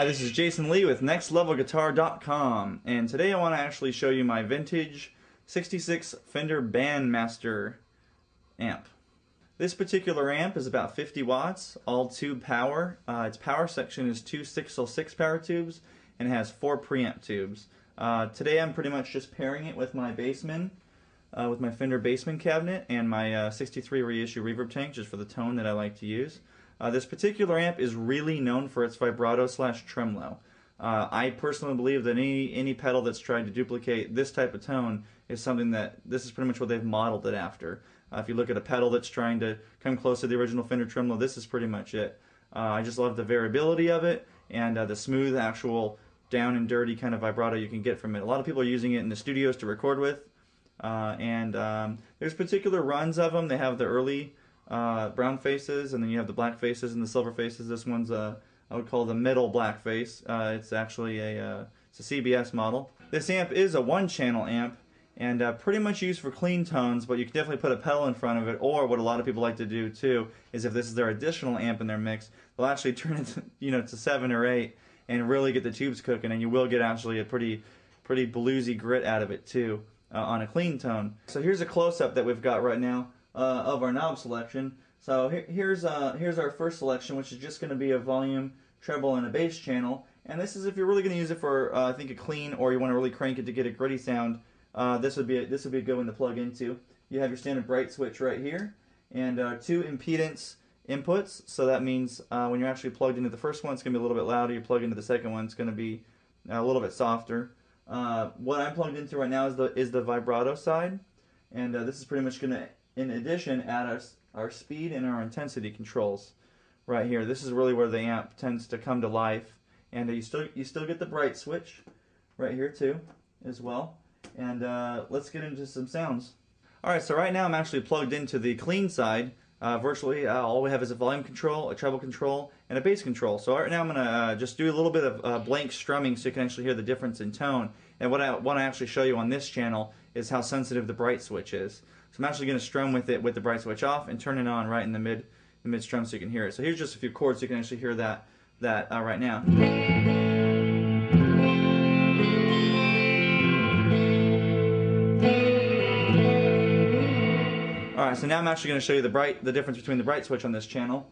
Hi, this is Jason Lee with NextLevelGuitar.com, and today I want to actually show you my vintage 66 Fender Bandmaster amp. This particular amp is about 50 watts, all tube power. Its power section is two 6L6 power tubes and has 4 preamp tubes. Today I'm pretty much just pairing it with my Bassman, with my Fender Bassman cabinet and my 63 reissue reverb tank, just for the tone that I like to use. This particular amp is really known for its vibrato / tremolo. I personally believe that any pedal that's tried to duplicate this type of tone is something that this is pretty much what they've modeled it after. If you look at a pedal that's trying to come close to the original Fender tremolo, this is pretty much it. I just love the variability of it and the smooth, actual down and dirty kind of vibrato you can get from it. A lot of people are using it in the studios to record with, there's particular runs of them. They have the early brown faces, and then you have the black faces and the silver faces. This one's I would call the middle black face. It's actually it's a CBS model. This amp is a one-channel amp and pretty much used for clean tones, but you can definitely put a pedal in front of it, or what a lot of people like to do too is if this is their additional amp in their mix, they'll actually turn it to 7 or 8 and really get the tubes cooking, and you will get actually a pretty bluesy grit out of it too on a clean tone. So here's a close-up that we've got right now of our knob selection. So here's our first selection, which is just going to be a volume, treble, and a bass channel. And this is if you're really going to use it for I think a clean, or you want to really crank it to get a gritty sound. This would be a good one to plug into. You have your standard bright switch right here, and 2 impedance inputs. So that means when you're actually plugged into the first one, it's going to be a little bit louder. You plug into the second one, it's going to be a little bit softer. What I'm plugged into right now is the vibrato side, and this is pretty much going to, in addition, add our speed and our intensity controls right here. This is really where the amp tends to come to life, and you still get the bright switch right here too as well. And let's get into some sounds. Alright, so right now I'm actually plugged into the clean side. Virtually all we have is a volume control, a treble control, and a bass control. So right now I'm going to just do a little bit of blank strumming so you can actually hear the difference in tone. And what I want to actually show you on this channel is how sensitive the bright switch is. So I'm actually going to strum with it with the bright switch off and turn it on right in the mid strum so you can hear it. So here's just a few chords so you can actually hear that right now. Alright, so now I'm actually going to show you the difference between the bright switch on this channel.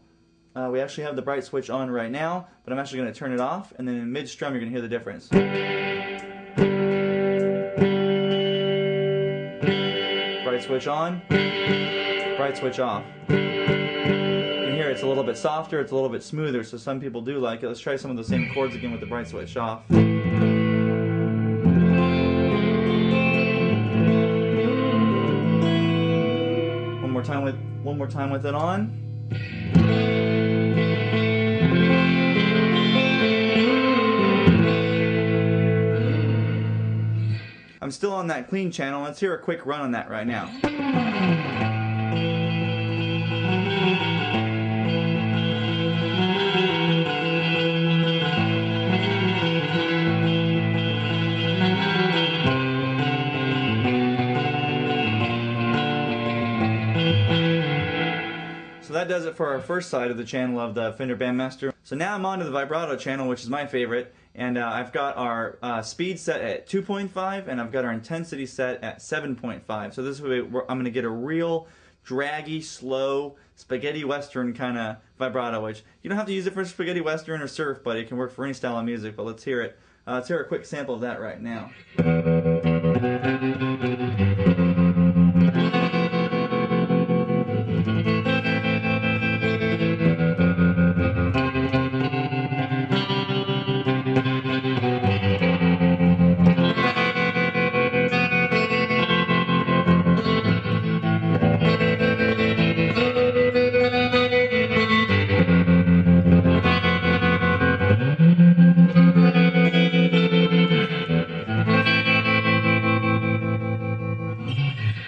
We actually have the bright switch on right now, but I'm actually going to turn it off, and then in mid strum you're going to hear the difference. Bright switch on, bright switch off. You can hear it's a little bit softer, it's a little bit smoother, so some people do like it. Let's try some of the same chords again with the bright switch off. One more time with it on. I'm still on that clean channel. Let's hear a quick run on that right now. So that does it for our first side of the channel of the Fender Bandmaster. So now I'm on to the vibrato channel, which is my favorite, and I've got our speed set at 2.5 and I've got our intensity set at 7.5. So this way I'm going to get a real draggy, slow, spaghetti western kind of vibrato, which you don't have to use it for spaghetti western or surf, but it can work for any style of music. But let's hear it. Let's hear a quick sample of that right now.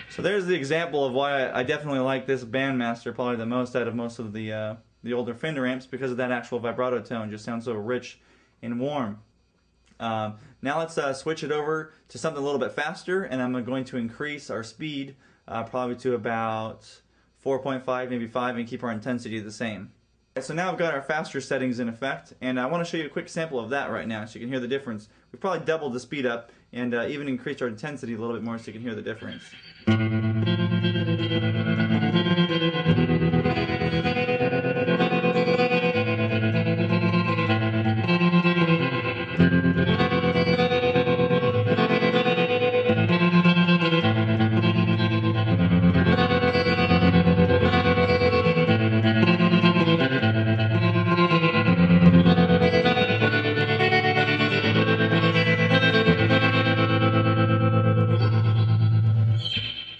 So there's the example of why I definitely like this Bandmaster probably the most out of most of the older Fender amps, because of that actual vibrato tone. Just sounds so rich and warm. Now let's switch it over to something a little bit faster, and I'm going to increase our speed probably to about 4.5, maybe 5, and keep our intensity the same. So now I've got our faster settings in effect, and I want to show you a quick sample of that right now so you can hear the difference. We've probably doubled the speed up and even increased our intensity a little bit more so you can hear the difference.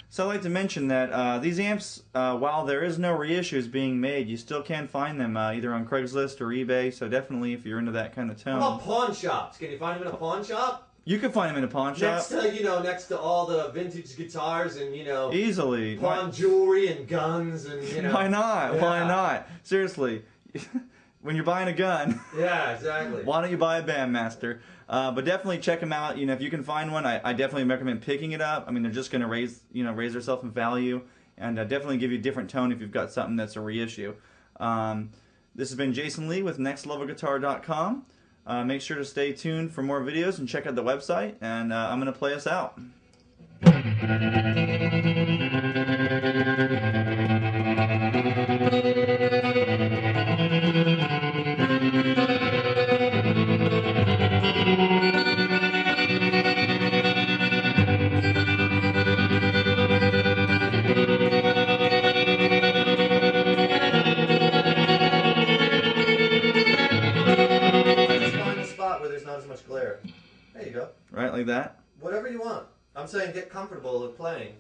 So I'd like to mention that these amps, while there is no reissues being made, you still can find them either on Craigslist or eBay, so definitely if you're into that kind of tone. How about pawn shops? Can you find them in a pawn shop? You can find them in a pawn shop. Next to, next to all the vintage guitars and, easily. pawn jewelry and guns and, Why not? Yeah. Why not? Seriously. When you're buying a gun, yeah, exactly. why don't you buy a Bandmaster? But definitely check them out. If you can find one, I definitely recommend picking it up. I mean, they're just going to raise themselves in value, and definitely give you a different tone if you've got something that's a reissue. This has been Jason Lee with NextLevelGuitar.com. Make sure to stay tuned for more videos and check out the website. And I'm going to play us out. Where there's not as much glare. There you go. Right, like that? Whatever you want. I'm saying get comfortable with playing.